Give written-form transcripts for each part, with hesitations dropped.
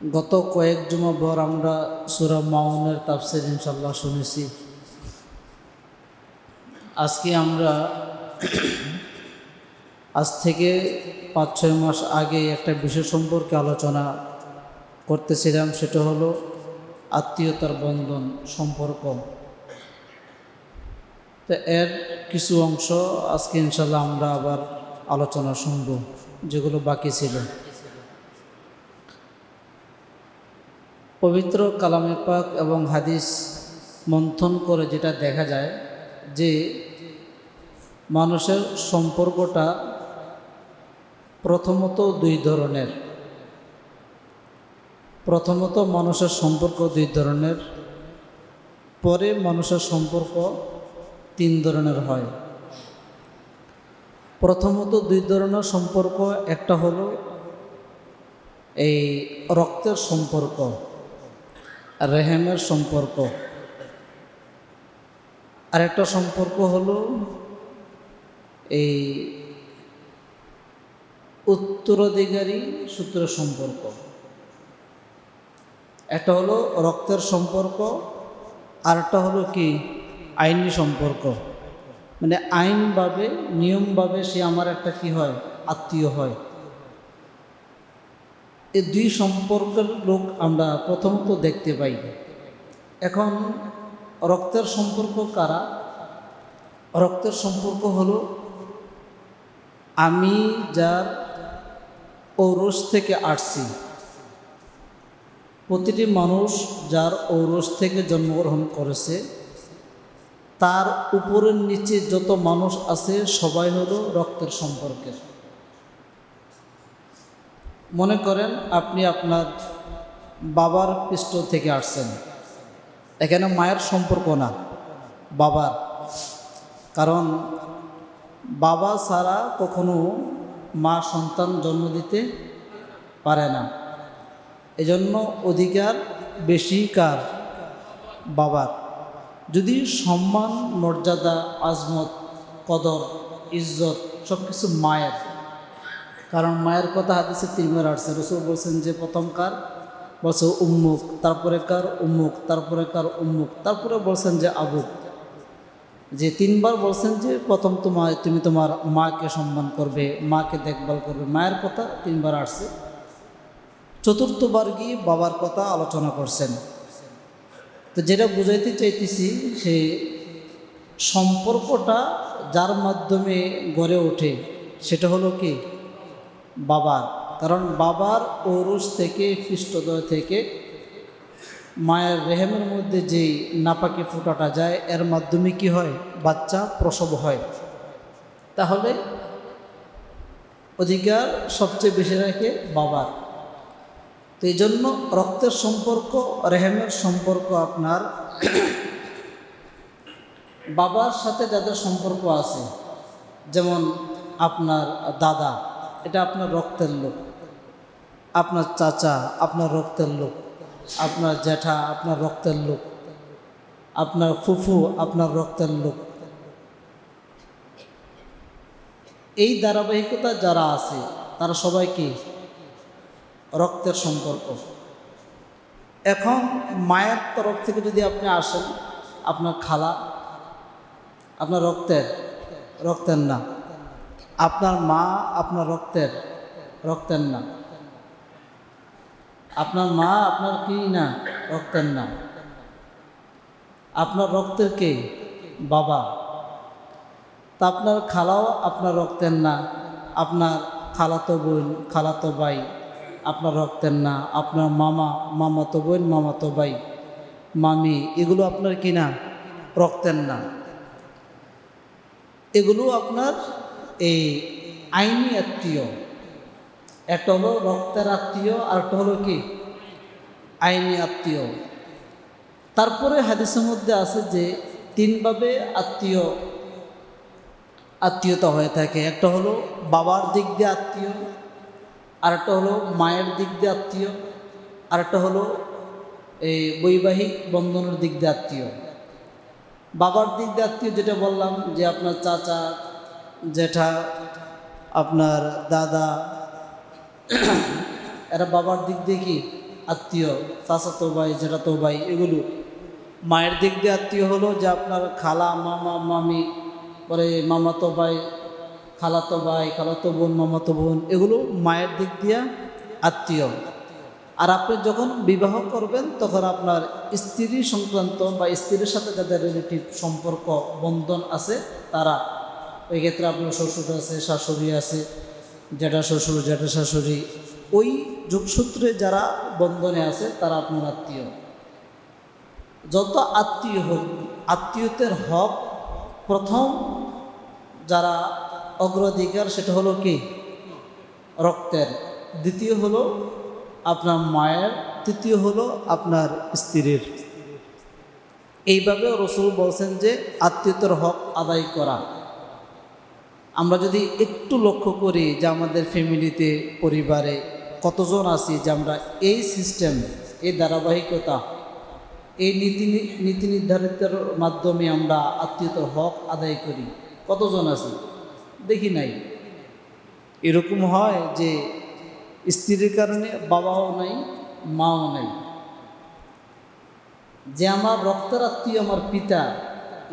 গত কয়েক জুমা পর আমরা সূরা মাউনের তাফসীর ইনশাআল্লাহ শুনেছি। আজকে আমরা আজ থেকে 5-6 মাস আগে একটা বিষয় সম্পর্কে আলোচনা করতেছিলাম, সেটা হলো আত্মীয়তার বন্ধন সম্পর্ক। তো এর কিছু অংশ আজকে ইনশাআল্লাহ আমরা আবার আলোচনা শুনব, যেগুলো বাকি ছিল। পবিত্র কালামে পাক এবং হাদিস মন্থন করে যেটা দেখা যায় যে মানুষের সম্পর্কটা প্রথমত দুই ধরনের। প্রথমত মানুষের সম্পর্ক দুই ধরনের, পরে মানুষের সম্পর্ক 3 ধরনের হয়। প্রথমত দুই ধরনের সম্পর্ক, একটা হলো এই রক্তের সম্পর্ক, রেহেমের সম্পর্ক। আরেকটা সম্পর্ক হলো এই উত্তরাধিকারী সূত্রের সম্পর্ক। একটা হলো রক্তের সম্পর্ক, আরেকটা হলো কি আইনি সম্পর্ক, মানে আইনভাবে নিয়মভাবে সে আমার একটা কি হয়, আত্মীয় হয়। এই দুই সম্পর্কের লোক আমরা প্রথমত দেখতে পাই। এখন রক্তের সম্পর্ক কারা? রক্তের সম্পর্ক হলো আমি যার ঔরস থেকে আসছি। প্রতিটি মানুষ যার ঔরস থেকে জন্মগ্রহণ করেছে, তার উপরের নিচে যত মানুষ আছে সবাই হলো রক্তের সম্পর্কের। মনে করেন আপনি আপনার বাবার পৃষ্ঠ থেকে আসছেন, এখানে মায়ের সম্পর্ক না, বাবার। কারণ বাবা ছাড়া কখনো মা সন্তান জন্ম দিতে পারে না। এজন্য অধিকার বেশি কার? বাবার। যদি সম্মান, মর্যাদা, আজমত, কদর, ইজ্জত সব কিছু মায়ের। কারণ মায়ের কথা হাদিসে 3 বার আসছে। রাসূল বলছেন যে প্রথম কার? বলছে উম্মুক, তারপরে কার? উম্মুক, তারপরে কার? উম্মুক, তারপরে বলছেন যে আবুক। যে 3 বার বলছেন যে প্রথম তুমি তোমার মাকে সম্মান করবে, মাকে দেখভাল করবে। মায়ের কথা 3 বার আসছে। চতুর্থবার গিয়ে বাবার কথা আলোচনা করছেন। তো যেটা বুঝাইতে চাইতেছি, সে সম্পর্কটা যার মাধ্যমে গড়ে ওঠে সেটা হলো কি বাবার। কারণ বাবার ঔরস থেকে, পৃষ্ঠদ্বয় থেকে মায়ের রেহেমের মধ্যে যেই নাপাকি ফোঁটাটা যায়, এর মাধ্যমে কি হয়? বাচ্চা প্রসব হয়। তাহলে অধিকার সবচেয়ে বেশি রাখে বাবার। তো এই জন্য রক্তের সম্পর্ক, রেহেমের সম্পর্ক আপনার বাবার সাথে যাদের সম্পর্ক আছে, যেমন আপনার দাদা, এটা আপনার রক্তের লোক। আপনার চাচা আপনার রক্তের লোক। আপনার জ্যাঠা আপনার রক্তের লোক। আপনার ফুফু আপনার রক্তের লোক। এই ধারাবাহিকতা যারা আছে তারা সবাই কি রক্তের সম্পর্ক। এখন মায়ের তরফ থেকে যদি আপনি আসেন, আপনার খালা আপনার রক্তের না। আপনার মা আপনার রক্তের না। আপনার মা আপনার কি না? রক্তের না। আপনার রক্তের কে? বাবা। তা আপনার খালাও আপনার রক্তের না। আপনার খালাতো বোন, খালাতো ভাই আপনার রক্তের না। আপনার মামা, মামাতো বোন, মামাতো ভাই, মামি, এগুলো আপনার কি না? রক্তের না। এগুলো আপনার এই আইনি আত্মীয়। একটা হলো রক্তের আত্মীয়, আর একটা হলো কি আইনি আত্মীয়। তারপরে হাদিসের মধ্যে আছে যে 3 ভাবে আত্মীয়তা হয়ে থাকে। একটা হলো বাবার দিক দিয়ে আত্মীয়, আরেকটা হলো মায়ের দিক দিয়ে আত্মীয়, আরেকটা হলো এই বৈবাহিক বন্ধনের দিক দিয়ে আত্মীয়। বাবার দিক দিয়ে আত্মীয় যেটা বললাম, যে আপনার চাচা, জ্যাঠা, আপনার দাদা, এরা বাবার দিক দিয়ে কি আত্মীয়, চাচাতো ভাই, জ্যাঠাতো ভাই, এগুলো। মায়ের দিক দিয়ে আত্মীয় হলো যে আপনার খালা, মামা, মামি, পরে মামাতো ভাই, খালাতো ভাই, খালাতো বোন, মামাতো বোন, এগুলো মায়ের দিক দিয়ে আত্মীয়। আর আপনি যখন বিবাহ করবেন তখন আপনার স্ত্রী সংক্রান্ত বা স্ত্রীর সাথে যাদের রিলেটিভ সম্পর্ক বন্ধন আছে তারা, ওই ক্ষেত্রে আপনার শ্বশুর আছে, শাশুড়ি আছে, জ্যাঠা শ্বশুর, জ্যাঠা শাশুড়ি, ওই যোগসূত্রে যারা বন্ধনে আছে তারা আপনার আত্মীয়। যত আত্মীয় হোক, আত্মীয়তার হক প্রথম যারা অগ্রাধিকার সেটা হলো কি? রক্তের। দ্বিতীয় হলো আপনার মায়ের, তৃতীয় হলো আপনার স্ত্রীর। এইভাবে রাসূল বলছেন যে আত্মীয়তার হক আদায় করা। আমরা যদি একটু লক্ষ্য করি যে আমাদের ফ্যামিলিতে, পরিবারে কতজন আছি যে আমরা এই সিস্টেম, এই ধারাবাহিকতা, এই নীতি নির্ধারিতের মাধ্যমে আমরা আত্মীয়তার হক আদায় করি, কতজন আছি? দেখি নাই। এরকম হয় যে স্ত্রীর কারণে বাবাও নাই, মাও নাই। যে আমার রক্তের আত্মীয় আমার পিতা,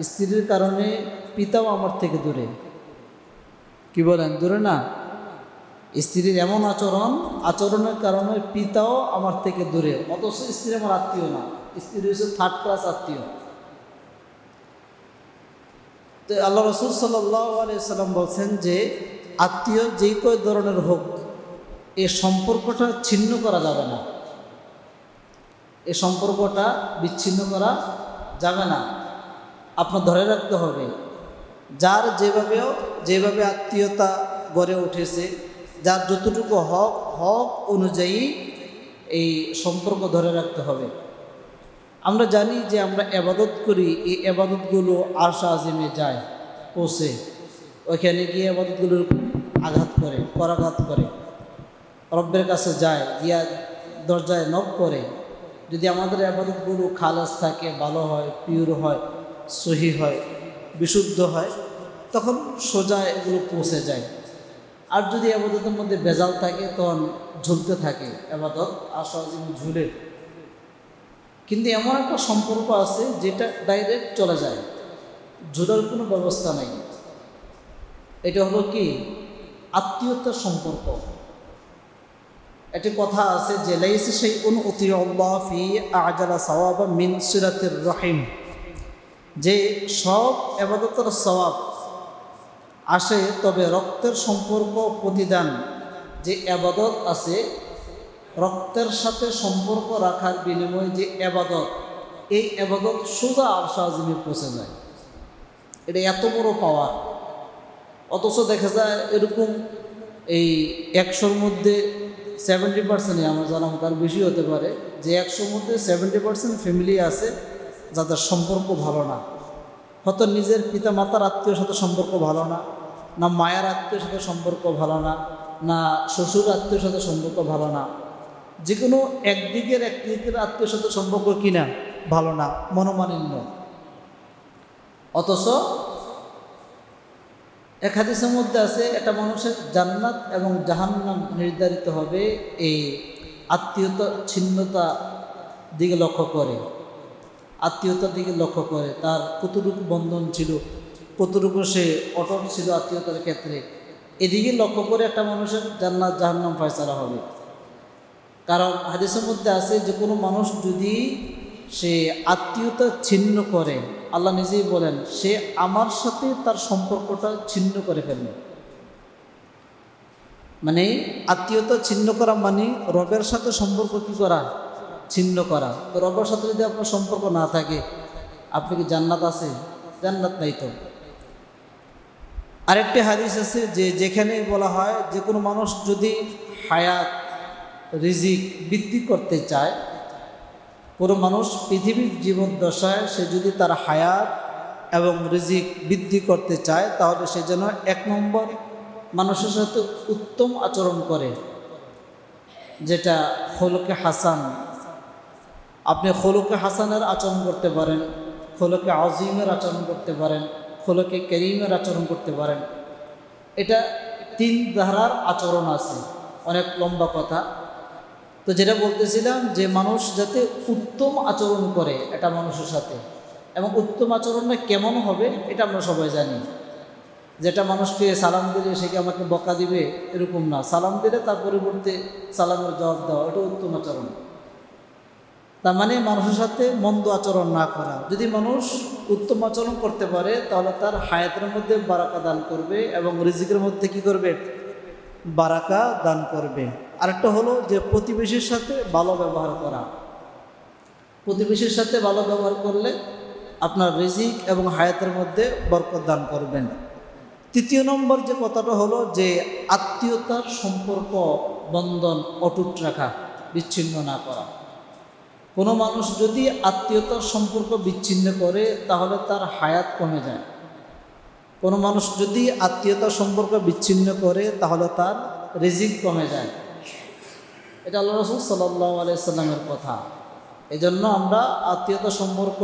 স্ত্রীর কারণে পিতাও আমার থেকে দূরে। কি বলেন? দূরে না? স্ত্রীর এমন আচরণের কারণে পিতাও আমার থেকে দূরে, অথচ স্ত্রী আমার আত্মীয় না, স্ত্রী হচ্ছে থার্ড ক্লাস আত্মীয়। তো আল্লাহ রাসূল সাল্লাল্লাহু আলাইহি সাল্লাম বলছেন যে আত্মীয় যেই কয় ধরনের হোক, এই সম্পর্কটা ছিন্ন করা যাবে না, এই সম্পর্কটা বিচ্ছিন্ন করা যাবে না, আপনার ধরে রাখতে হবে। যার যেভাবে আত্মীয়তা গড়ে উঠেছে, যার যতটুকু হক অনুযায়ী এই সম্পর্ক ধরে রাখতে হবে। আমরা জানি যে আমরা ইবাদত করি, এই ইবাদতগুলো আরশ আজিমে যায়, পৌঁছে, ওইখানে গিয়ে ইবাদতগুলোর করাঘাত করে রব্বের কাছে যায়, গিয়া দরজায় নক করে। যদি আমাদের ইবাদতগুলো খালেস থাকে, ভালো হয়, পিওর হয়, সহি হয়, বিশুদ্ধ হয়, তখন সোজা এগুলো পৌঁছে যায়। আর যদি ইবাদতের মধ্যে ভেজাল থাকে তখন ঝুলতে থাকে ইবাদত, আরশ আজিমে ঝুলে। কিন্তু এমন একটা সম্পর্ক আছে যেটা ডাইরেক্ট চলে যায়, ঝুলার কোনো ব্যবস্থা নেই। এটা হলো কি? আত্মীয়তার সম্পর্ক। একটি কথা আছে যে লাইসা শাইউন উতিউল্লাহ ফি আ'জালা সাওয়াবা মিন সিলাতির রহিম, যে সব ইবাদতের সওয়াব আসে, তবে রক্তের সম্পর্ক প্রতিদান যে ইবাদত আছে, রক্তের সাথে সম্পর্ক রাখার বিনিময়ে যে ইবাদত, এই ইবাদত সোজা আরশ আজিমে পৌঁছে যায়। এটা এত বড় পাওয়ার। অথচ দেখা যায় এরকম এই 100-র মধ্যে 70%, আমার জানা মতো আর বেশি হতে পারে, যে 100-র মধ্যে 70% ফ্যামিলি আছে যাদের সম্পর্ক ভালো না। হয়তো নিজের পিতা মাতার আত্মীয়র সাথে সম্পর্ক ভালো না, না মায়ের আত্মীয়র সাথে সম্পর্ক ভালো না, না শ্বশুর আত্মীয়র সাথে সম্পর্ক ভালো না, যে কোনো একদিকের আত্মীয়র সাথে সম্পর্ক কিনা ভালো না, মনোমালিন্য। অথচ এক হাদিসের মধ্যে আছে একটা মানুষের জান্নাত এবং জাহান্নাম নির্ধারিত হবে এই আত্মীয়তা ছিন্নতা দিকে লক্ষ্য করে, আত্মীয়তার দিকে লক্ষ্য করে, তার কতটুকু বন্ধন ছিল, কতটুকু সে অটল ছিল আত্মীয়তার ক্ষেত্রে, এদিকে লক্ষ্য করে একটা মানুষের জান্নাত জাহান্নাম ফয়সালা হবে। কারণ হাদিসের মধ্যে আছে যে কোনো মানুষ যদি সে আত্মীয়তা ছিন্ন করে, আল্লাহ নিজেই বলেন সে আমার সাথে তার সম্পর্কটা ছিন্ন করে ফেলবে। মানে আত্মীয়তা ছিন্ন করা মানে রবের সাথে সম্পর্ক কি করা? ছিন্ন করা। তো রবের সাথে যদি আপনার সম্পর্ক না থাকে, আপনি কি জান্নাত আছে? জান্নাত নাই তো। আরেকটি হাদিস আছে যে যেখানে বলা হয় যে কোনো মানুষ যদি হায়াত, রিজিক বৃদ্ধি করতে চায়, কোনো মানুষ পৃথিবীর জীবন দশায় সে যদি তার হায়াত এবং রিজিক বৃদ্ধি করতে চায়, তাহলে সে যেন 1 নম্বর মানুষের সাথে উত্তম আচরণ করে, যেটা খোলকে হাসান। আপনি খোলকে হাসানের আচরণ করতে পারেন, খোলকে আজিমের আচরণ করতে পারেন, খোলকে করিমের আচরণ করতে পারেন। এটা 3 ধারার আচরণ আছে, অনেক লম্বা কথা। তো যেটা বলতেছিলাম যে মানুষ যাতে উত্তম আচরণ করে এটা মানুষের সাথে, এবং উত্তম আচরণটা কেমন হবে এটা আমরা সবাই জানি। যেটা মানুষকে সালাম দিলে সে কি আমাকে বকা দিবে এরকম না, সালাম দিলে তার পরিবর্তে সালামের জবাব দেওয়া, এটা উত্তম আচরণ। তার মানে মানুষের সাথে মন্দ আচরণ না করা। যদি মানুষ উত্তম আচরণ করতে পারে তাহলে তার হায়াতের মধ্যে বারাকা দান করবে এবং রিজিকের মধ্যে কি করবে, বারাকা দান করবে। আরেকটা হলো যে প্রতিবেশীর সাথে ভালো ব্যবহার করা। প্রতিবেশীর সাথে ভালো ব্যবহার করলে আপনার রিজিক এবং হায়াতের মধ্যে বরকত দান করবেন। তৃতীয় নম্বর যে কথাটা হলো যে আত্মীয়তার সম্পর্ক বন্ধন অটুট রাখা, বিচ্ছিন্ন না করা। কোনো মানুষ যদি আত্মীয়তার সম্পর্ক বিচ্ছিন্ন করে তাহলে তার হায়াত কমে যায়। কোনো মানুষ যদি আত্মীয়তার সম্পর্ক বিচ্ছিন্ন করে তাহলে তার রিজিক কমে যায়। এটা আল্লাহ রাসূল সাল্লাল্লাহু আলাইহি সাল্লামের কথা। এই জন্য আমরা আত্মীয়তা সম্পর্ক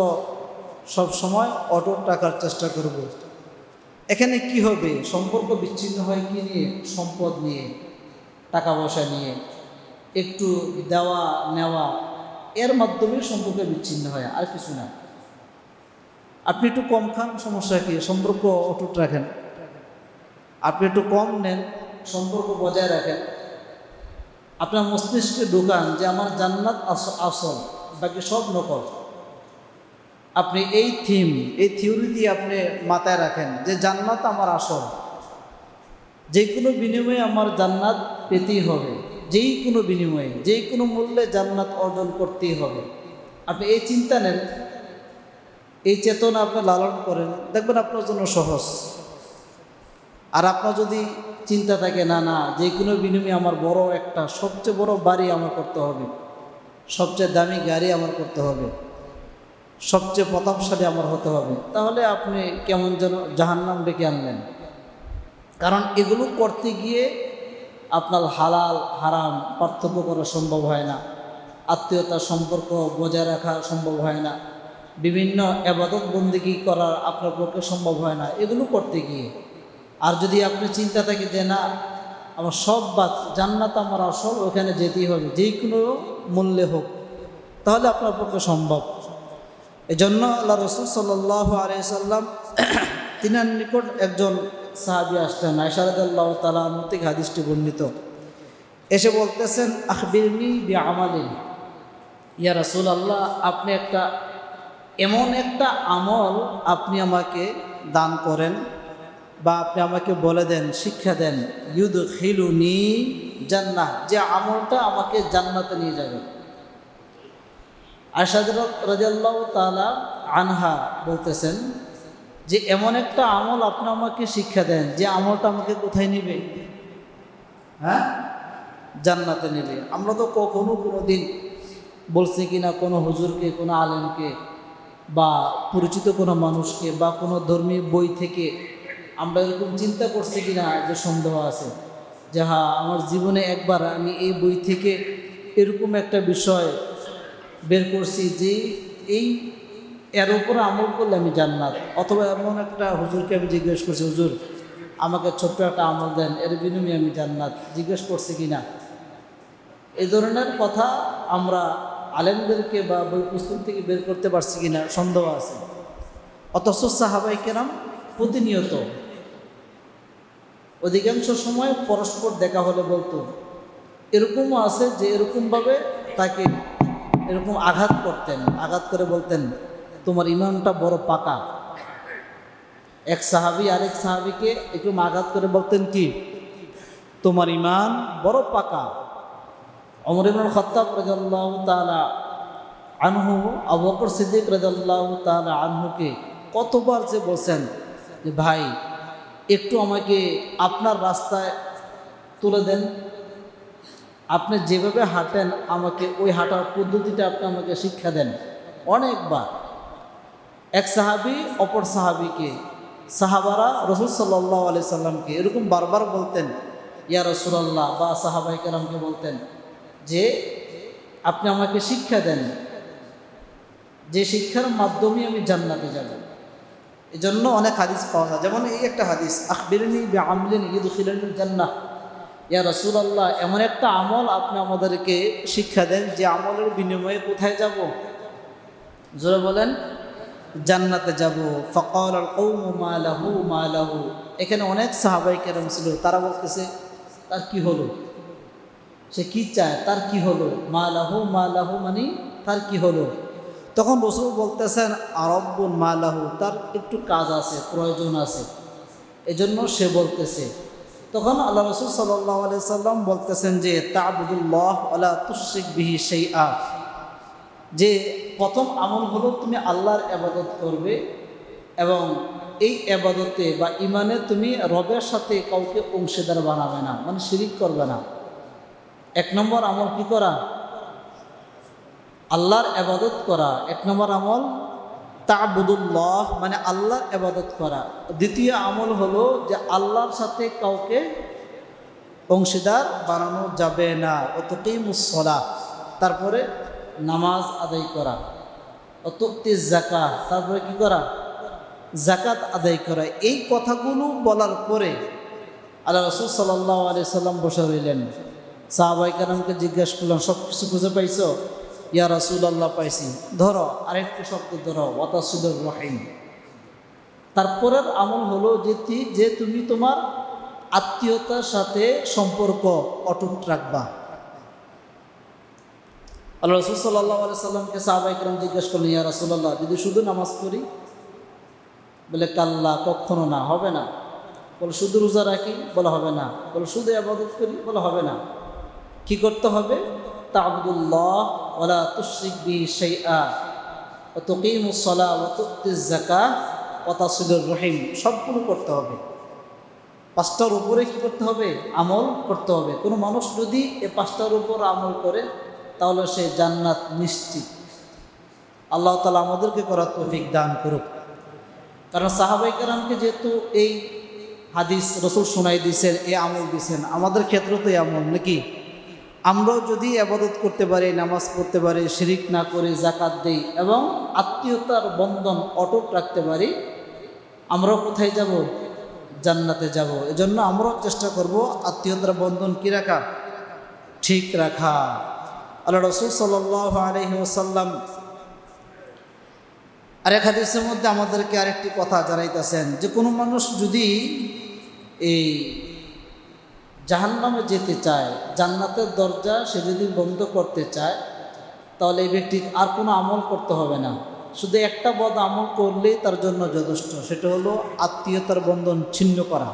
সবসময় অটুট রাখার চেষ্টা করব। এখানে কি হবে, সম্পর্ক বিচ্ছিন্ন হয় কি নিয়ে, সম্পদ নিয়ে, টাকা পয়সা নিয়ে, একটু দেওয়া নেওয়া, এর মাধ্যমে সম্পর্ক বিচ্ছিন্ন হয়, আর কিছু না। আপনি একটু কম খান, সমস্যা কি, সম্পর্ক অটুট রাখেন। আপনি একটু কম নেন, সম্পর্ক বজায় রাখেন। আপনার মস্তিষ্কে ঢোকান যে আমার জান্নাত আসল, বাকি সব নকল। আপনি এই থিওরি দিয়ে আপনি মাথায় রাখেন যে জান্নাত আমার আসল, যে কোনো বিনিময়ে আমার জান্নাত পেতেই হবে, যেই কোনো বিনিময়ে, যেই কোনো মূল্যে জান্নাত অর্জন করতেই হবে। আপনি এই চিন্তা নেন, এই চেতনা আপনি লালন করেন, দেখবেন আপনার জন্য সহজ। আর আপনার যদি চিন্তা থাকে না না যে কোনো বিনিময়ে আমার বড় একটা সবচেয়ে বড় বাড়ি আমার করতে হবে, সবচেয়ে দামি গাড়ি আমার করতে হবে, সবচেয়ে প্রতাপশালী আমার হতে হবে, তাহলে আপনি কেমন যেন জাহান্নাম ডেকে আনলেন। কারণ এগুলো করতে গিয়ে আপনার হালাল হারাম পার্থক্য করা সম্ভব হয় না, আত্মীয়তার সম্পর্ক বজায় রাখা সম্ভব হয় না, বিভিন্ন ইবাদত বন্দেগী করা আপনার পক্ষে সম্ভব হয় না এগুলো করতে গিয়ে। আর যদি আপনি চিন্তা থাকে যে না আমার সব বাদ, জান্নাত আমার আসল, ওখানে যেতেই হবে যেই কোনো মূল্যে হোক, তাহলে আপনার পক্ষে সম্ভব। এজন্য আল্লাহ রাসূল সাল্লাল্লাহু আলাইহি সাল্লাম তিনার নিকট একজন সাহাবী আসলেন, আয়েশা রাদিয়াল্লাহু তাআলা আনহা থেকে হাদিসটি বর্ণিত। এসে বলতেছেন আখবিরনি বিআমালিন, ইয়া রাসূলুল্লাহ আপনি এমন একটা আমল আপনি আমাকে দান করেন বা আপনি আমাকে বলে দেন, শিক্ষা দেন, ইউদখিলুনি জান্নাহ, যে আমলটা আমাকে জান্নাতে নিয়ে যাবে। আয়েশা রাদিয়াল্লাহু তাআলা আনহা বলতেছেন যে এমন একটা আমল আপনি আমাকে শিক্ষা দেন যে আমলটা আমাকে কোথায় নেবে, হ্যাঁ, জান্নাতে নেবে। আমরা তো কখনো কোনো দিন বলছি কিনা কোনো হুজুরকে, কোনো আলেমকে বা পরিচিত কোনো মানুষকে বা কোনো ধর্মীয় বই থেকে আমরা এরকম চিন্তা করছি কিনা যে সন্দেহ আছে যে হ্যাঁ আমার জীবনে একবার আমি এই বই থেকে এরকম একটা বিষয় বের করছি যে এর উপরে আমল করলে আমি জান্নাত, অথবা এমন একটা হুজুরকে আমি জিজ্ঞেস করছি হুজুর আমাকে ছোট্ট একটা আমল দেন, এর বিনিময়ে আমি জান্নাত, জিজ্ঞেস করছি কিনা। এই ধরনের কথা আমরা আলেমদেরকে বা বই পুস্তক থেকে বের করতে পারছি কিনা সন্দেহ আছে। অথচ সাহাবায়ে কেরাম প্রতিনিয়ত অধিকাংশ সময় পরস্পর দেখা হলে বলতো, এরকমও আছে যে এরকমভাবে তাকে এরকম আঘাত করতেন, আঘাত করে বলতেন তোমার ইমানটা বড় পাকা। এক সাহাবী আরেক সাহাবীকে এরকম আঘাত করে বলতেন কি, তোমার ইমান বড় পাকা। ওমর ইবনুল খাত্তাব রাদিয়াল্লাহু তাআলা আনহু, আবু বকর সিদ্দিক রাদিয়াল্লাহু তাআলা আনহুকে কতবার যে বলছেন যে ভাই একটু আমাকে আপনার রাস্তায় তুলে দেন, আপনি যেভাবে হাঁটেন আমাকে ওই হাঁটার পদ্ধতিটা আপনি আমাকে শিক্ষা দেন। অনেকবার এক সাহাবী অপর সাহাবীকে, সাহাবারা রাসূল সাল্লাল্লাহু আলাইহি সাল্লামকে এরকম বারবার বলতেন ইয়া রাসূলুল্লাহ, বা সাহাবায়ে কেরামকে বলতেন যে আপনি আমাকে শিক্ষা দেন, যে শিক্ষার মাধ্যমে আমি জান্নাতে যাব। এই জন্য অনেক হাদিস পাওয়া যায়, যেমন এই একটা হাদিস আখবিরনি বিআমলিন ইউদখিলুল জান্নাহ, ইয়া রাসূলুল্লাহ, এমন একটা আমল আপনি আমাদেরকে শিক্ষা দেন যে আমলের বিনিময়ে কোথায় যাব? জোরে বলেন, জান্নাতে যাব। ফাকাল আল কওমু মা লাহু মা লাহু। এখানে অনেক সাহাবায়ে কেরাম ছিল, তারা বলতেছে তার কি হলো, সে কি চায়, তার কি হলো? মা লাহু মানে তার কি হলো? তখন রাসূল বলতেছেন আরাব্বুন মা লাহু, তার একটু কাজ আছে, প্রয়োজন আছে, এজন্য সে বলতেছে। তখন আল্লাহ রাসূল সাল্লাল্লাহু আলাইহি সাল্লাম বলতেছেন যে তা'বুদুল্লাহ ওয়ালা তুশরিক বিহি শাইআ, যে প্রথম আমল হলো তুমি আল্লাহর ইবাদত করবে এবং এই ইবাদতে বা ইমানে তুমি রবের সাথে কাউকে অংশীদার বানাবে না, মানে শিরিক করবে না। এক নম্বর আমল কি করা? আল্লাহর ইবাদত করা। এক নম্বর আমল তা'বুদুল্লাহ, মানে আল্লাহর ইবাদত করা। দ্বিতীয় আমল হলো যে আল্লাহর সাথে কাউকে অংশীদার বানানো যাবে না। ওয়াতুকিমুস সালাহ, তারপরে নামাজ আদায় করা। ওয়াতুতিজ যাকাত, তারপরে কি করা? যাকাত আদায় করা। এই কথাগুলো বলার পরে আল্লাহ রাসূল সাল্লাল্লাহু আলাইহি সাল্লাম বসে রইলেন। সাহাবায়ে কেরামকে জিজ্ঞেস করলেন, সব কিছু খুঁজে পাইছো? ইয়া রাসূলুল্লাহ, পাইছি। ধরো আরেকটি শব্দ ধরো, ওয়াতাসিলুর রহিম। তারপরের আমল হলো যে তুমি তোমার আত্মীয়তার সাথে সম্পর্ক অটুট রাখবা। আল্লাহ রাসূল সাল্লাল্লাহু আলাইহি সাল্লামকে সাহাবায়ে কেরাম জিজ্ঞেস করলেন, ইয়া রাসূলুল্লাহ, যদি শুধু নামাজ পড়ি? বলে কাল্লা, কখনো না, হবে না। বলে শুধু রোজা রাখি? বলে হবে না। বলে শুধু ইবাদত করি? বলে হবে না। কি করতে হবে? তা'বুদুল্লাহ ওয়ালা তুশরিক বিহি শাইআ ওয়া তুকিমুস সালাহ ওয়া তুতিজ যাকাত ওয়া তাসিলুর রহিম। সবগুলো করতে হবে। পাঁচটার উপরে কি করতে হবে? আমল করতে হবে। কোনো মানুষ যদি এই পাঁচটার উপর আমল করে তাহলে সে জান্নাত নিশ্চিত। আল্লাহ তাআলা আমাদেরকে করার তৌফিক দান করুক। কারণ সাহাবায়ে কেরামকে যেহেতু এই হাদিস রাসূল শোনাই দিয়েছেন, এই আমল দিয়েছেন, আমাদের ক্ষেত্রে তো এই আমল নাকি? আমরাও যদি ইবাদত করতে পারি, নামাজ পড়তে পারি, শিরিক না করে যাকাত দেই এবং আত্মীয়তার বন্ধন অটুট রাখতে পারি, আমরাও কোথায় যাব? জান্নাতে যাব। এজন্য আমরাও চেষ্টা করব আত্মীয়তার বন্ধন কি রাখা? ঠিক রাখা। আল্লাহ রাসূল সাল্লাল্লাহু আলাইহি ওয়াসাল্লাম আরেক হাদিসের মধ্যে আমাদেরকে আরেকটি কথা জানাইতেছেন যে কোনো মানুষ যদি এই জাহান্নামে যেতে চায়, জান্নাতের দরজা সে যদি বন্ধ করতে চায়, তাহলে এই ব্যক্তি আর কোনো আমল করতে হবে না। শুধু একটা বদ আমল করলেই তার জন্য যথেষ্ট, সেটা হলো আত্মীয়তার বন্ধন ছিন্ন করা।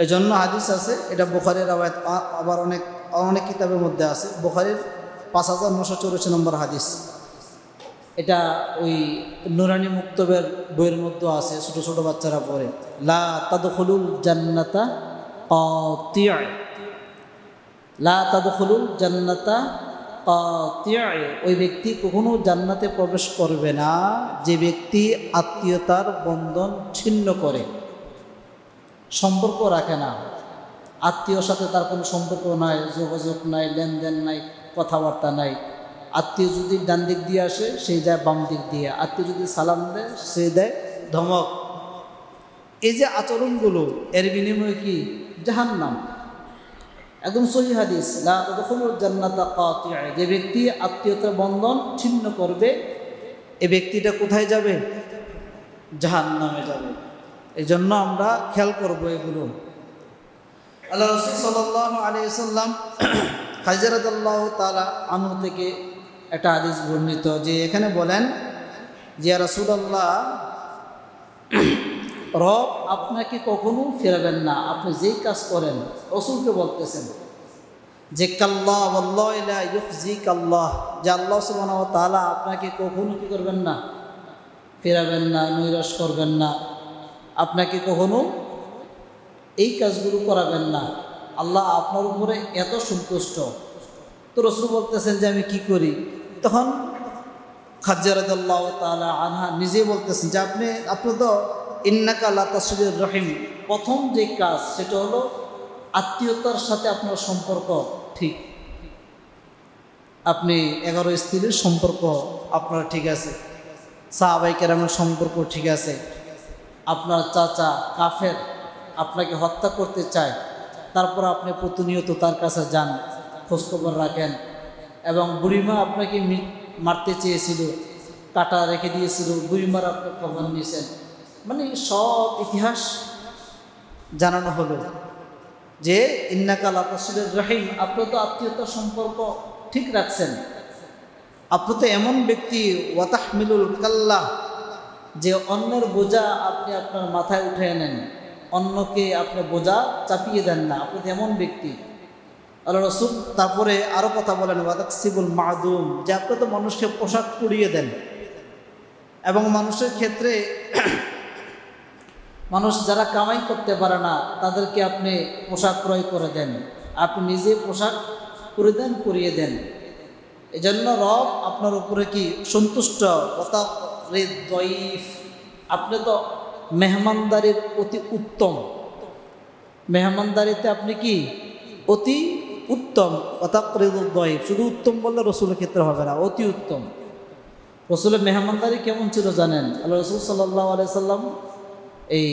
এই জন্য হাদিস আছে, এটা বুখারীর রাওয়ায়াত, আবার অনেক কিতাবের মধ্যে আছে। বুখারীর 5984 নম্বর হাদিস। এটা ওই নুরানি মুক্তবের বইয়ের মধ্যে আছে, ছোটো ছোটো বাচ্চারা পড়ে। লা তাদখুলুল জান্নাতা কাতিয়া, লা তাদখুলুল জান্নাতা কাতিয়া। ওই ব্যক্তি কখনো জান্নাতে প্রবেশ করবে না যে ব্যক্তি আত্মীয়তার বন্ধন ছিন্ন করে, সম্পর্ক রাখে না। আত্মীয়র সাথে তার কোনো সম্পর্ক নাই, যোগাযোগ নাই, লেনদেন নাই, কথাবার্তা নাই। আত্মীয় যদি ডান দিক দিয়ে আসে সেই যায় বাম দিক দিয়ে, আত্মীয় যদি সালাম দেয় সে দেয় ধমক। এই যে আচরণগুলো, এর বিনিময়ে কি? জাহান্নাম। একদম সহিহ হাদিস, লা তাদখুলুল জান্নাতা কাতিয়া। যে ব্যক্তি আত্মীয়তার বন্ধন ছিন্ন করবে, এই ব্যক্তিটা কোথায় যাবে? জাহান্নামে যাবে। এই জন্য আমরা খেয়াল করব এগুলো। আল্লাহ রাসূল সাল্লাল্লাহু আলাইহি ওয়াসাল্লাম খাদিজা রাদিয়াল্লাহু তাআলা আনহা থেকে একটা হাদিস বর্ণিত, যে এখানে বলেন যে ইয়া রাসূলুল্লাহ, রব আপনাকে কখনো ফেরাবেন না, আপনি যেই কাজ করেন। রাসূলকে বলতেছেন যে কাল্লা ওয়াল্লাহি লা ইউখজিকাল্লাহ, যে আল্লাহ সুবহানাহু ওয়া তাআলা আপনাকে কখনো কি করবেন না? ফেরাবেন না, নৈরাশ করবেন না, আপনাকে কখনো এই কাজগুলো করাবেন না। আল্লাহ আপনার উপরে এত সন্তুষ্ট। তো রাসূল বলতেছেন যে আমি কি করি? তখন খাদিজা রাদিয়াল্লাহু তাআলা আনহা নিজেই বলতেছেন যে আপনি তো ইন্নাকা লা তাসিলুর রহিম, প্রথম যে কাজ সেটা হলো আত্মীয়তার সাথে আপনার সম্পর্ক ঠিক। আপনি 11 স্ত্রীর সম্পর্ক আপনার ঠিক আছে, সাহাবায়ে কেরামের সম্পর্ক ঠিক আছে, আপনার চাচা কাফের আপনাকে হত্যা করতে চায়, তারপর আপনি প্রতিনিয়ত তার কাছে যান, খোঁজখবর রাখেন। এবং বুড়িমা আপনাকে মারতে চেয়েছিল, কাটা রেখে দিয়েছিল, বুড়িমার আপনি খবর নিয়েছেন। মানে সব ইতিহাস জানানো হলো যে ইন্নাকা লাতাসিলুর রহিম, আপনি তো আত্মীয়তার সম্পর্ক ঠিক রাখছেন। আপনি তো এমন ব্যক্তি ওয়াতাহমিলুল কাল্লা, যে অন্যের বোঝা আপনি আপনার মাথায় উঠে নেন, অন্যকে আপনি বোঝা চাপিয়ে দেন না, আপনি তো এমন ব্যক্তি। আল্লাহ রসুল তারপরে আরও কথা বলেন ওয়াতাকসিবুল মাদুম, যে আপনি তো মানুষকে পোশাক পরিয়ে দেন, এবং মানুষের ক্ষেত্রে মানুষ যারা কামাই করতে পারে না তাদেরকে আপনি পোশাক ক্রয় করে দেন, আপনি নিজে পোশাক পরিধান করিয়ে দেন। এজন্য রব আপনার উপরে কি সন্তুষ্ট। আপনি তো মেহমানদারির অতি উত্তম, মেহমানদারিতে আপনি কি অতি উত্তম। ওয়াতাকরিদুদ-দয়ফ, শুধু উত্তম বললে রসুলের ক্ষেত্রে হবে না, অতি উত্তম। রসুলের মেহমানদারি কেমন ছিল জানেন? আল্লাহ রসুল সাল্লাল্লাহু আলাইহি সাল্লাম এই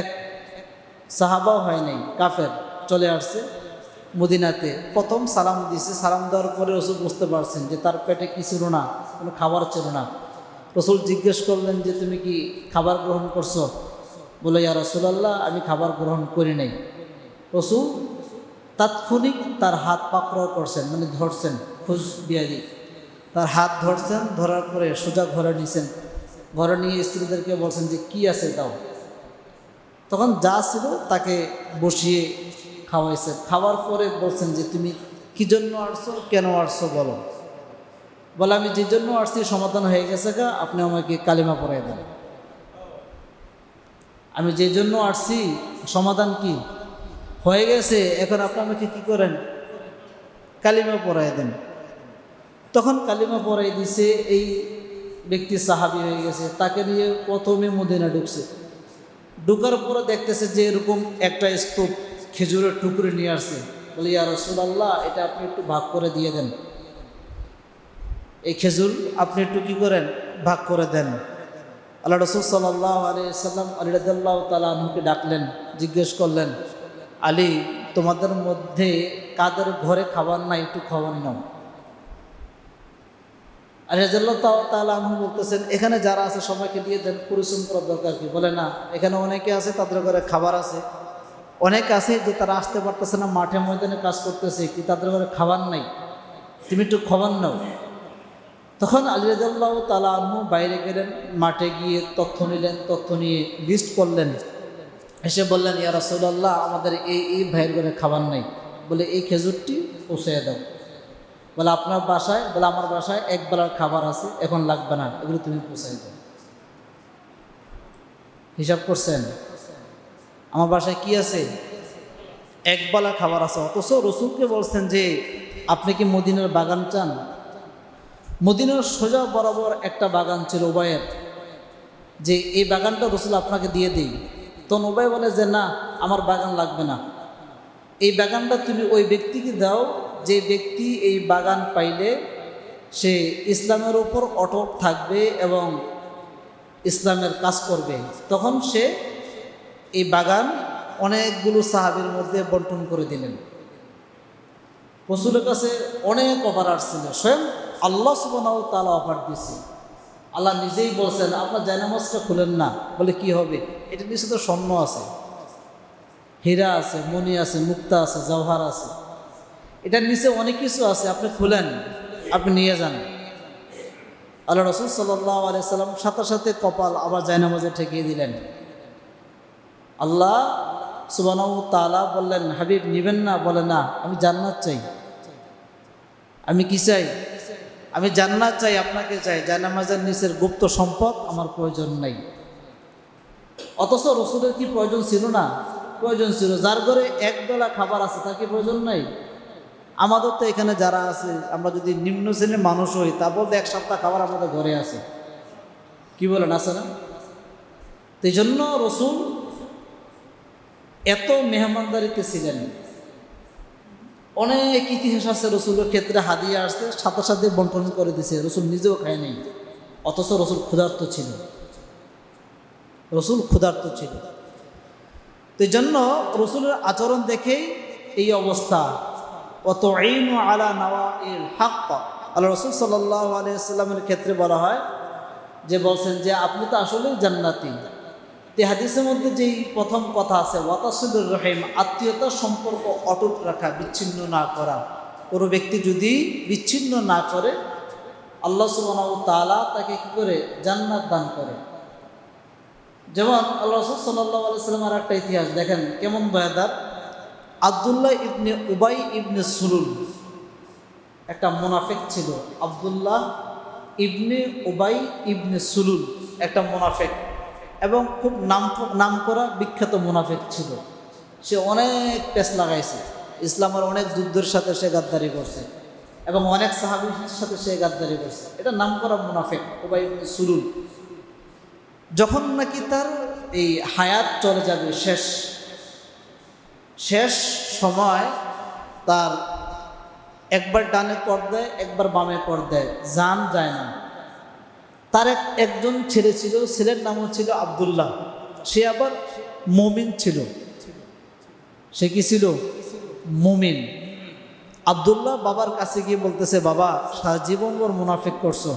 এক সাহাবাও হয় নাই, কাফের চলে আসছে মদিনাতে, প্রথম সালাম দিয়েছে। সালাম দেওয়ার পরে রসুল বুঝতে পারছেন যে তার পেটে কি ছিল না, কোনো খাবার ছিল না। রসুল জিজ্ঞেস করলেন যে তুমি কি খাবার গ্রহণ করছো? বলে ইয়া রাসূলুল্লাহ, আমি খাবার গ্রহণ করি নাই। রসুল তাৎক্ষণিক তার হাত পাকড়াও করছেন, মানে ধরছেন, খুশ বিয়াদি তার হাত ধরছেন, ধরার পরে সোজা ঘরে নিয়েছেন। ঘরে নিয়ে স্ত্রীদেরকে বলছেন যে কি আছে দাও। তখন যা ছিল তাকে বসিয়ে খাওয়াইছেন। খাওয়ার পরে বলছেন যে তুমি কি জন্য আসছো, কেন আসছো বলো। বলে আমি যে জন্য আসছি সমাধান হয়ে গেছে গা, আপনি আমাকে কালিমা পড়াই দেন। আমি যে জন্য আসছি সমাধান কি হয়ে গেছে, এখন আপনি আমাকে কি করেন, কালিমা পড়াই দেন। তখন কালিমা পড়াই দিছে, এই ব্যক্তি সাহাবী হয়ে গেছে। তাকে নিয়ে প্রথমে মদিনা ঢুকছে। ঢুকার পরে দেখতেছে যে এরকম একটা স্তূপ খেজুরের টুকরে নিয়ে আসছে। বলে ইয়া রাসূলুল্লাহ, এটা আপনি একটু ভাগ করে দিয়ে দেন, এই খেজুর আপনি একটু কী করেন, ভাগ করে দেন। আল্লাহ রসুল সাল্লাল্লাহু আলাইহি ওয়াসাল্লাম আলী রাদিয়াল্লাহু তাআলা আনহুকে ডাকলেন, জিজ্ঞেস করলেন, আলী, তোমাদের মধ্যে কাদের ঘরে খাবার নাই, একটু খাবার নাও। আলী রাদিয়াল্লাহু তাআলা আনহু বলতেছেন, এখানে যারা আছে সবাইকে দিয়ে দেন, পরিশ্রম করার দরকার কি? বলে না, এখানে অনেকে আছে তাদের ঘরে খাবার আছে, অনেক আছে যে তারা আসতে পারতেছে না, মাঠে ময়দানে কাজ করতেছে, কি তাদের ঘরে খাবার নাই, তুমি একটু খাবার নাও। তখন আলী রাদিয়াল্লাহু তাআলা আনহু বাইরে গেলেন, মাঠে গিয়ে তথ্য নিলেন, তথ্য নিয়ে লিস্ট করলেন, এসে বললেন ইয়া রাসূলুল্লাহ, আমাদের এই ভাইয়ের ঘরে খাবার নাই, বলে এই খেজুরটি পৌঁছাইয়া দাও। বলে আপনার বাসায়? বলে আমার বাসায় এক বেলার খাবার আছে, এখন লাগবে না, এগুলো তুমি পৌঁছাই দাও। হিসাব করছেন? আমার বাসায় কি আছে? এক বেলা খাবার আছে। অথচ রসুলকে বলছেন যে আপনি কি মদিনার বাগান চান? মদিনার সোজা বরাবর একটা বাগান ছিল উবায়ের, যে এই বাগানটা রসুল আপনাকে দিয়ে দিই। তখন উবাই বলে যে না, আমার বাগান লাগবে না, এই বাগানটা তুমি ওই ব্যক্তিকে দাও, যে ব্যক্তি এই বাগান পাইলে সে ইসলামের উপর অটল থাকবে এবং ইসলামের কাজ করবে। তখন সে এই বাগান অনেকগুলো সাহাবীর মধ্যে বন্টন করে দিলেন। রসুলের কাছে অনেক অফার আসছিল, স্বয়ং আল্লাহ সুবহানাহু ওয়া তাআলা অফার দিয়েছে। আল্লাহ নিজেই বলছেন আপনার জায়নামাজটা খুলেন না। বলে কি হবে? এটা নিচে তো স্বর্ণ আছে, হীরা আছে, মণি আছে, মুক্তা আছে, জওহার আছে, এটার নিচে অনেক কিছু আছে, আপনি খুলেন, আপনি নিয়ে যান। আল্লাহ রসুল সাল্লাল্লাহু আলাইহি সাল্লাম সাথে সাথে কপাল আবার জায়নামাজে ঠেকিয়ে দিলেন। আল্লাহ সুবহানাহু ওয়া তাআলা বললেন, হাবিব নিবেন না? বলে না, আমি জান্নাত চাই। আমি কি চাই? আমি জান্নাত চাই, আপনাকে চাই, জায়নামাজের নিচের গুপ্ত সম্পদ আমার প্রয়োজন নাই। অথচ রসুলের কি প্রয়োজন ছিল না? প্রয়োজন ছিল। যার ঘরে এক বেলা খাবার আছে তার কি প্রয়োজন নাই? আমাদের তো এখানে যারা আছে, আমরা যদি নিম্ন শ্রেণীর মানুষ হই, তা বলতে এক সপ্তাহ খাবার আমাদের ঘরে আছে, কি বলেন, আছে না? এই জন্য রসুল এত মেহমানদারিতে ছিলেন। অনেক ইতিহাস আছে রসুলের ক্ষেত্রে, হাদিয়া আসছে সাথে সাথে বন্টন করে দিছে, রসুল নিজেও খায় নাই। অথচ রসুল ক্ষুধার্ত ছিল, রসুল ক্ষুধার্ত ছিল। তো এই জন্য রসুলের আচরণ দেখেই এই অবস্থা। ওয়াতুঈনু আলা নাওয়াইল হক, আল্লাহ রসুল সাল্লাল্লাহু আলাইহি ওয়াসাল্লামের ক্ষেত্রে বলা হয় যে বলছেন যে আপনি তো আসলেই জান্নাতি। এই হাদিসের মধ্যে যেই প্রথম কথা আছে ওয়াতাসিলুর রহিম, আত্মীয়তার সম্পর্ক অটুট রাখা, বিচ্ছিন্ন না করা। কোনো ব্যক্তি যদি বিচ্ছিন্ন না করে আল্লাহ সুবহানাহু ওয়া তাআলা তাকে কী করে জান্নাত দান করে। যেমন আল্লাহ রাসূল সাল্লাল্লাহু আলাইহি ওয়াসাল্লামের একটা ইতিহাস দেখেন কেমন ভয়াদার। আব্দুল্লাহ ইবনে উবাই ইবনে সুলুল একটা মুনাফিক ছিল। আব্দুল্লাহ ইবনে উবাই ইবনে সুলুল একটা মুনাফিক এবং খুব নামকরা বিখ্যাত মুনাফিক ছিল। সে অনেক পেশ লাগাইছে, ইসলামের অনেক যুদ্ধের সাথে সে গাদ্দারি করছে এবং অনেক সাহাবীর সাথে সে গাদ্দারি করছে। এটা নামকরা মুনাফিক উবাই ইবনে সুলুল। যখন নাকি তার এই হায়াত চলে যাবে, শেষ সময় তার একবার ডানে কর দেয়, একবার বামে কর দেয়, জান যায় না। তার একজন ছেলে ছিল, ছেলের নামও ছিল আব্দুল্লাহ। সে আবার মুমিন ছিল। সে কি ছিল? মুমিন। আব্দুল্লাহ বাবার কাছে গিয়ে বলতেছে, বাবা সারা জীবন ওর মুনাফিক করছো,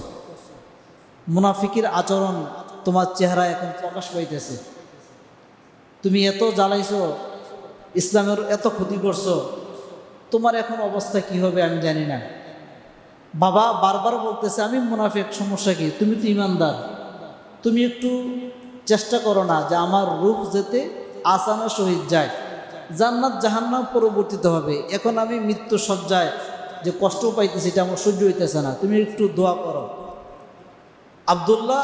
মুনাফিকের আচরণ তোমার চেহারা এখন প্রকাশ পাইতেছে, তুমি এত জ্বালাইছো, ইসলামের এত ক্ষতি করছো, তোমার এখন অবস্থা কি হবে আমি জানি না। বাবা বারবার বলতেছে আমি মুনাফিক, সমস্যা কি? তুমি তো ইমানদার, তুমি একটু চেষ্টা করো না যে আমার রূহ যেতে আসানা শহীদ যায়, জান্নাত জাহান্নাম পরবর্তীতে হবে। এখন আমি মৃত্যু সজ্জায় যে কষ্ট পাইতেছি এটা আমার সহ্য হইতেছে না, তুমি একটু দোয়া করো। আব্দুল্লাহ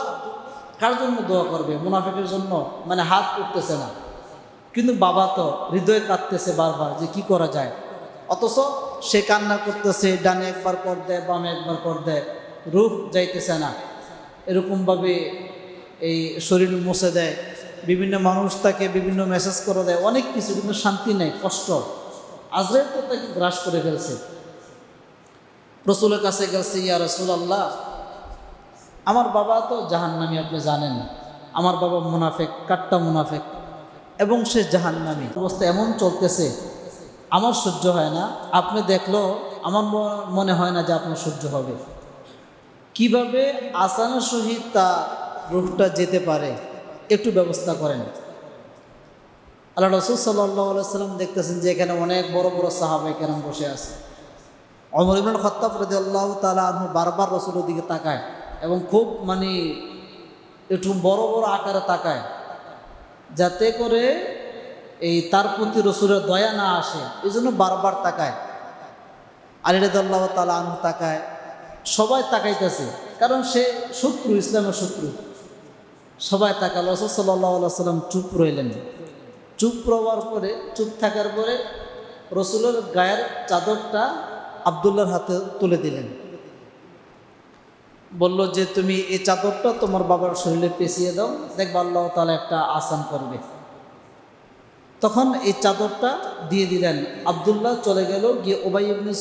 কার জন্য দোয়া করবে? মুনাফিকের জন্য, মানে হাত উঠতেছে না, কিন্তু বাবা তো হৃদয়ে কাঁদতেছে বারবার যে কি করা যায়। অথচ সে কান্না করতেছে, ডানে একবার কর দেয়, বামে একবার কর দেয়, রূহ যাইতেছে না। এরকমভাবে এই শরীর মুছে দেয়, বিভিন্ন মানুষ তাকে বিভিন্ন মেসেজ করে দেয়, অনেক কিছু, কিন্তু শান্তি নেই, কষ্ট। আজরাইল তো তাকে গ্রাস করে ফেলছে। রসুলের কাছে গেছে, ইয়া রাসূলুল্লাহ আমার বাবা তো জাহান্নামী, আপনি জানেন আমার বাবা মুনাফিক, কাট্টা মুনাফিক, এবং সে জাহান্নামী। অবস্থা এমন চলতেছে আমার সহ্য হয় না, আপনি দেখলো আমার মনে হয় না যে আপনার সহ্য হবে। কিভাবে আসানের সহিত তার রূহটা যেতে পারে একটু ব্যবস্থা করেন। আল্লাহ রাসূল সাল্লাল্লাহু আলাইহি ওয়াসাল্লাম দেখতেছেন যে এখানে অনেক বড় বড় সাহাবায়ে কেরাম বসে আছে। ওমর ইবনুল খাত্তাব রাদিয়াল্লাহু তাআলা আনহু বারবার রাসূলের দিকে তাকায় এবং খুব মানে একটু বড় বড় আকারে তাকায়, যাতে করে এই তার প্রতি রসুলের দয়া না আসে, এই জন্য বারবার তাকায়। আলী রাদিয়াল্লাহু তাআলা আনহু তাকায়, সবাই তাকাইতেছে, কারণ সে শত্রু, ইসলামের শত্রু। সবাই তাকাল, রাসূল সাল্লাল্লাহু আলাইহি ওয়াসাল্লাম চুপ রইলেন। চুপ রওয়ার পরে, চুপ থাকার পরে রসুলের গায়ের চাদরটা আব্দুল্লাহর হাতে তুলে দিলেন। বলল যে তুমি এই চাদরটা তোমার বাবার শরীরে পেঁচিয়ে দাও, দেখবা আল্লাহ তাআলা একটা আসান করবে। তখন এই চাদরটা দিয়ে দিলেন। আব্দুল্লাহ চলে গেল, গিয়ে উবাই ইবনে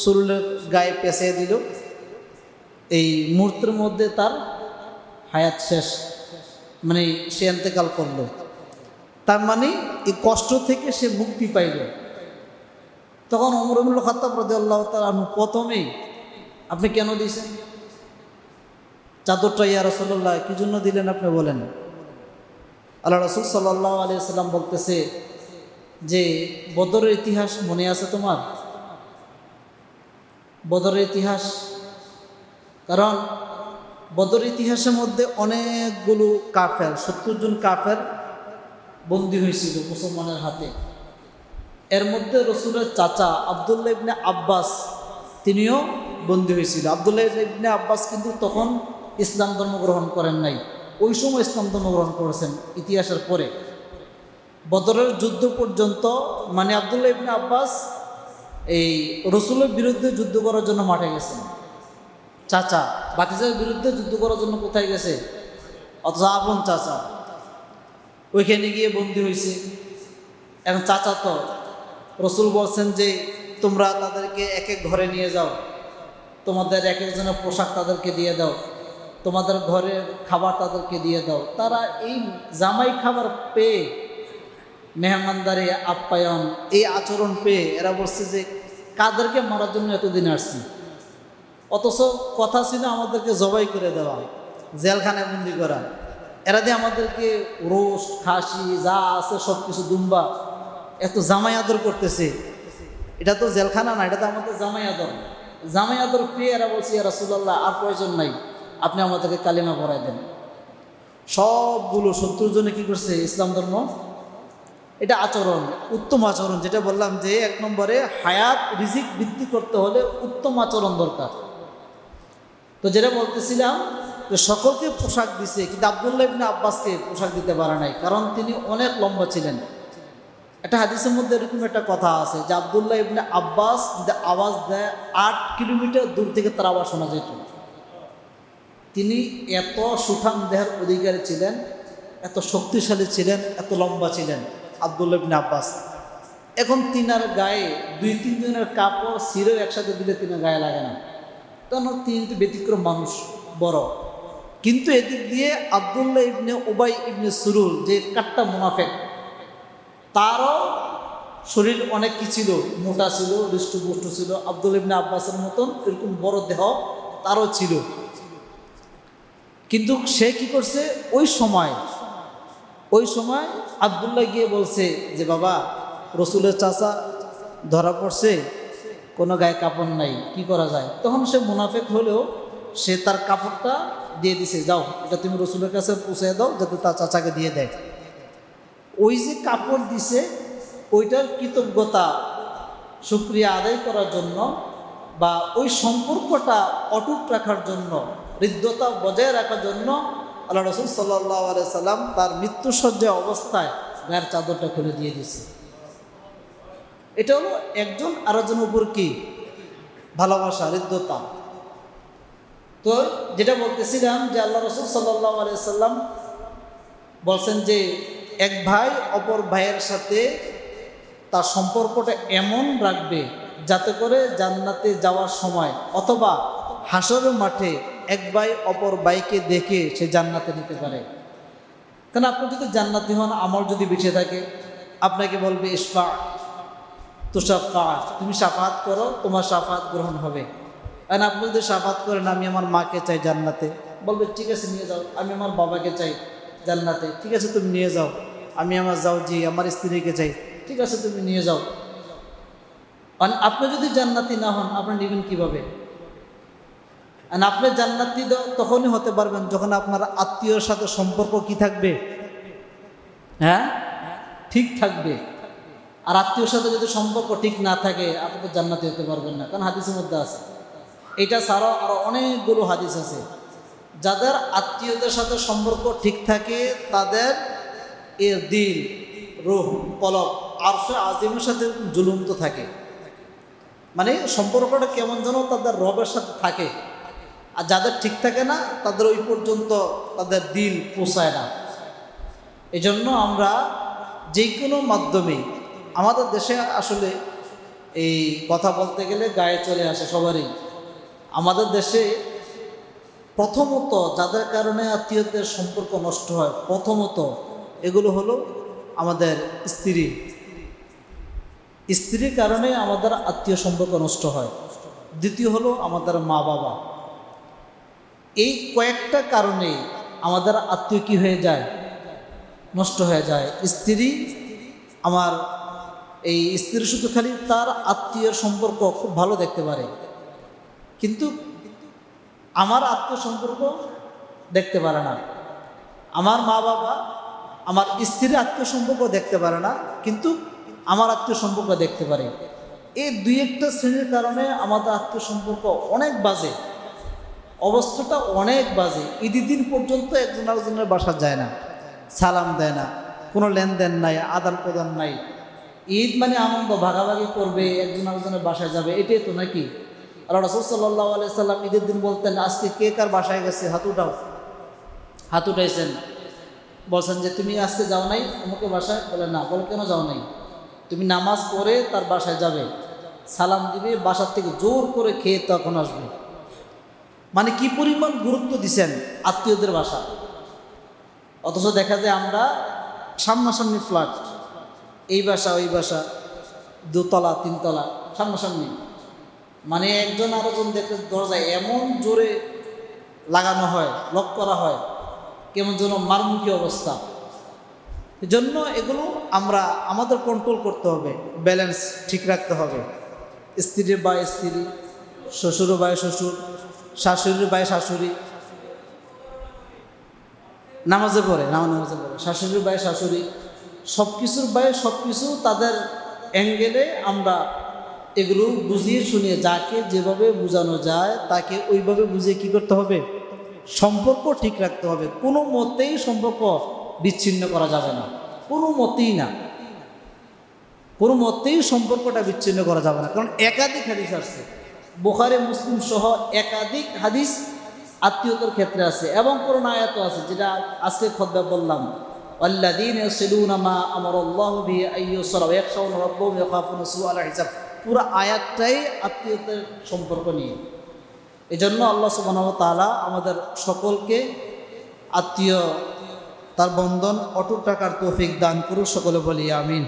সুলুলের গায়ে পেঁচিয়ে দিল। এই মুহূর্তের মধ্যে তার হায়াত শেষ, মানে সে ইন্তেকাল করল। তার মানে এই কষ্ট থেকে সে মুক্তি পাইল। তখন ওমর ইবনুল খাত্তাব রাদিয়াল্লাহু তাআলা আনহু প্রথমেই, আপনি কেন দিয়েছেন চাদরটা ইয়া রাসূলুল্লাহ, কি জন্য দিলেন আপনি বলেন? আল্লাহ রাসূল সাল্লাল্লাহু আলাইহি ওয়াসাল্লাম বলতেছে যে বদরের ইতিহাস মনে আছে তোমার? বদরের ইতিহাস, কারণ বদরের ইতিহাসের মধ্যে অনেকগুলো কাফের, 70 জন কাফের বন্দী হয়েছিল মুসলমানের হাতে। এর মধ্যে রসুলের চাচা আব্দুল্লাহ ইবনে আব্বাস তিনিও বন্দী হয়েছিল। আব্দুল্লাহ ইবনে আব্বাস কিন্তু তখন ইসলাম ধর্ম গ্রহণ করেন নাই, ওই সময় ইসলাম ধর্ম গ্রহণ করেছেন ইতিহাসের পরে। বদরের যুদ্ধ পর্যন্ত মানে আব্দুল্লাহ ইবনে আব্বাস এই রসুলের বিরুদ্ধে যুদ্ধ করার জন্য মাঠে গেছেন। চাচা ভাতিজার বিরুদ্ধে যুদ্ধ করার জন্য কোথায় গেছে? অথচ আপন চাচা ওইখানে গিয়ে বন্দী হয়েছে। এখন চাচা তো, রসুল বলছেন যে তোমরা তাদেরকে এক এক ঘরে নিয়ে যাও, তোমাদের এক একজনের পোশাক তাদেরকে দিয়ে দাও, তোমাদের ঘরের খাবার তাদেরকে দিয়ে দাও। তারা এই জামাই খাবার পেয়ে মেহমানদারি, আপ্যায়ন, এই আচরণ পেয়ে এরা বলছে যে কাদেরকে মারার জন্য এতদিন আসছি, অথচ কথা ছিল আমাদেরকে জবাই করে দেওয়া, জেলখানায় বন্দি করা। এরা দিয়ে আমাদেরকে রোস্ট, খাসি যা আছে সব কিছু দুম্বা, এত জামাই আদর করতেছে। এটা তো জেলখানা না, এটা তো আমাদের জামাই আদর। জামাই আদর পেয়ে এরা বলছে, ইয়া রাসূলুল্লাহ, আর প্রয়োজন নাই, আপনি আমাদেরকে কালিমা পড়াই দেন। সবগুলো 70 জনে কী করছে? ইসলাম ধর্ম। এটা আচরণ, উত্তম আচরণ। যেটা বললাম যে 1 নম্বরে হায়াত রিজিক বৃদ্ধি করতে হলে উত্তম আচরণ দরকার। তো যেটা বলতেছিলাম যে সকলকে পোশাক দিছে, কিন্তু আব্দুল্লাহ ইবনে আব্বাসকে পোশাক দিতে পারে নাই, কারণ তিনি অনেক লম্বা ছিলেন। একটা হাদিসের মধ্যে এরকম একটা কথা আছে যে আব্দুল্লাহ ইবনে আব্বাস যদি আওয়াজ দেয় 8 কিলোমিটার দূর থেকে তার আওয়াজ শোনা যেত। তিনি এত সুঠাম দেহের অধিকারী ছিলেন, এত শক্তিশালী ছিলেন, এত লম্বা ছিলেন আব্দুল্লাহ ইবনে আব্বাস। এখন তিনার গায়ে 2-3 জনের কাপড় ছিঁড়েও একসাথে দিলে তিনার গায়ে লাগে না, তখন তিনি তো ব্যতিক্রম মানুষ, বড়। কিন্তু এদিক দিয়ে আব্দুল্লাহ ইবনে উবাই ইবনে সুলুল, যে কাট্টা মুনাফেক, তারও শরীর অনেক কি ছিল, মোটা ছিল, হৃষ্টপুষ্ট ছিল। আব্দুল্লাহ ইবনে আব্বাসের মতন এরকম বড় দেহ তারও ছিল। কিন্তু সে কি করছে, ওই সময় আব্দুল্লাহ গিয়ে বলছে যে বাবা, রসুলের চাচা ধরা পড়ছে, কোনো গায়ে কাপড় নাই, কি করা যায়? তখন সে মুনাফেক হলেও সে তার কাপড়টা দিয়ে দিছে, যাও এটা তুমি রসুলের কাছে পৌঁছে দাও, যাতে তার চাচাকে দিয়ে দেয়। ওই যে কাপড় দিছে, ওইটার কৃতজ্ঞতা শুকরিয়া আদায় করার জন্য, বা ওই সম্পর্কটা অটুট রাখার জন্য, হৃদ্যতা বজায় রাখার জন্য আল্লাহ রসুল সাল্লাল্লাহু আলাইহি সাল্লাম তার মৃত্যুসজ্জা অবস্থায় গায়ের চাদরটা খুলে দিয়ে দিছে। এটা হলো একজন আরেকজনের উপর কি ভালোবাসা, হৃদ্যতা। তো যেটা বলতেছিলাম যে আল্লাহ রসুল সাল্লাল্লাহু আলাইহি সাল্লাম বলছেন যে এক ভাই অপর ভাইয়ের সাথে তার সম্পর্কটা এমন রাখবে যাতে করে জান্নাতে যাওয়ার সময় অথবা হাসরের মাঠে এক ভাই অপর ভাইকে দেখে সে জান্নাতে নিতে পারে। কারণ আপনি যদি জান্নাতি হন, আমল যদি বেঁচে থাকে, আপনাকে বলবে ইশফা তুশাফা, তুমি সাফাত করো, তোমার সাফাত গ্রহণ হবে। কারণ আপনি যদি সাফাত করেন, আমি আমার মাকে চাই জান্নাতে, বলবে ঠিক আছে নিয়ে যাও। আমি আমার বাবাকে চাই জান্নাতে, ঠিক আছে তুমি নিয়ে যাও। আমি আমার জাওজি, আমার স্ত্রীকে চাই, ঠিক আছে তুমি নিয়ে যাও। কারণ আপনি যদি জান্নাতি না হন, আপনি নেবেন কীভাবে? আর আপনি জান্নাতি তখনই হতে পারবেন যখন আপনার আত্মীয়র সাথে সম্পর্ক কি থাকবে, হ্যাঁ, ঠিক থাকবে। আর আত্মীয়র সাথে যদি সম্পর্ক ঠিক না থাকে, আপনি তো জান্নাতি হতে পারবেন না। কারণ হাদিসের মধ্যে আছে, এটা ছাড়াও আরও অনেকগুলো হাদিস আছে, যাদের আত্মীয়দের সাথে সম্পর্ক ঠিক থাকে তাদের এর দিল, রূহ, কলব আরশে আজিমের সাথে ঝুলন্ত থাকে। মানে সম্পর্কটা কেমন যেন তাদের রবের সাথে থাকে। আর যাদের ঠিক থাকে না, তাদের ওই পর্যন্ত তাদের দিল পৌঁছায় না। এজন্য আমরা যে কোনো মাধ্যমে, আমাদের দেশে আসলে এই কথা বলতে গেলে গায়ে চলে আসে সবারই। আমাদের দেশে প্রথমত যাদের কারণে আত্মীয়দের সম্পর্ক নষ্ট হয়, প্রথমত এগুলো হলো আমাদের স্ত্রীর কারণে আমাদের আত্মীয় সম্পর্ক নষ্ট হয়। দ্বিতীয় হলো আমাদের মা বাবা। এই কয়েকটা কারণে আমাদের আত্মীয় কী হয়ে যায়, নষ্ট হয়ে যায়। আমার এই স্ত্রী শুধু খালি তার আত্মীয়ের সম্পর্ক খুব ভালো দেখতে পারে, কিন্তু আমার আত্মীয় সম্পর্ক দেখতে পারে না। আমার মা বাবা আমার স্ত্রীর আত্মীয় সম্পর্ক দেখতে পারে না, কিন্তু আমার আত্মীয় সম্পর্ক দেখতে পারে। এই 2-1টা শ্রেণীর কারণে আমাদের আত্মীয় সম্পর্ক অনেক বাজে, অবস্থাটা অনেক বাজে। ঈদের দিন পর্যন্ত একজন আরেকজনের বাসা যায় না, সালাম দেয় না, কোনো লেনদেন নাই, আদান প্রদান নাই। ঈদ মানে আনন্দ ভাগাভাগি করবে, একজন আরেকজনের বাসায় যাবে, এটাই তো নাকি? আল্লাহ রাসূল সাল্লাল্লাহু আলাইহি সাল্লাম ঈদের দিন বলতেন, আজকে কে কার বাসায় গেছে, হাত উঠাও। হাত উঠাইছেন, বলছেন যে তুমি আজকে যাও নাই আমাকে বাসায়? বলে না। বলে কেন যাও নাই? তুমি নামাজ পড়ে তার বাসায় যাবে, সালাম দিবে, বাসার থেকে জোর করে খেয়ে তখন আসবে। মানে কি পরিমাণ গুরুত্ব দিছেন আত্মীয়দের বাসা। অথচ দেখা যায় আমরা সামনাসামনি ফ্ল্যাট, এই বাসা ওই বাসা, দোতলা তিনতলা সামনাসামনি, মানে একজন আরেকজন দেখলে দরজায় এমন জোরে লাগানো হয়, লক করা হয়, কেমন যেন মারমুখী অবস্থা। এজন্য এগুলো আমরা আমাদের কন্ট্রোল করতে হবে, ব্যালেন্স ঠিক রাখতে হবে। স্ত্রীর বা স্ত্রী, শ্বশুর বা শ্বশুর, শাশুড়ির বা শাশুড়ি নামাজে পড়ে, শাশুড়ির বা শাশুড়ি, সব কিছুর বাইরে সব কিছু তাদের অ্যাঙ্গেলে আমরা এগুলো বুঝিয়ে শুনিয়ে যাকে যেভাবে বোঝানো যায় তাকে ওইভাবে বুঝিয়ে কী করতে হবে, সম্পর্ক ঠিক রাখতে হবে। কোনো মতেই সম্পর্ক বিচ্ছিন্ন করা যাবে না, কোনো মতেই না, কোনো মতেই সম্পর্কটা বিচ্ছিন্ন করা যাবে না। কারণ একাধিক হাদিস আসছে, বুখারী মুসলিম সহ একাধিক হাদিস আত্মীয়তার ক্ষেত্রে আছে, এবং কোরআন আয়াতও আছে, যেটা আজকে খুতবা বললাম, আল্লাযীনা ইয়াসিলুনা মা আমারাল্লাহু বিহি আইয়ুসালা ওয়া ইয়াখশাউনা রাব্বাহুম ওয়া ইয়াখাফুনা সুআল হিসাব। পুরো আয়াতটাই আত্মীয়তার সম্পর্ক নিয়ে। এজন্য আল্লাহ সুবহানাহু ওয়া তাআলা আমাদের সকলকে আত্মীয় তার বন্ধন অটুট রাখার তৌফিক দান করুক, সকলে বলি আমিন।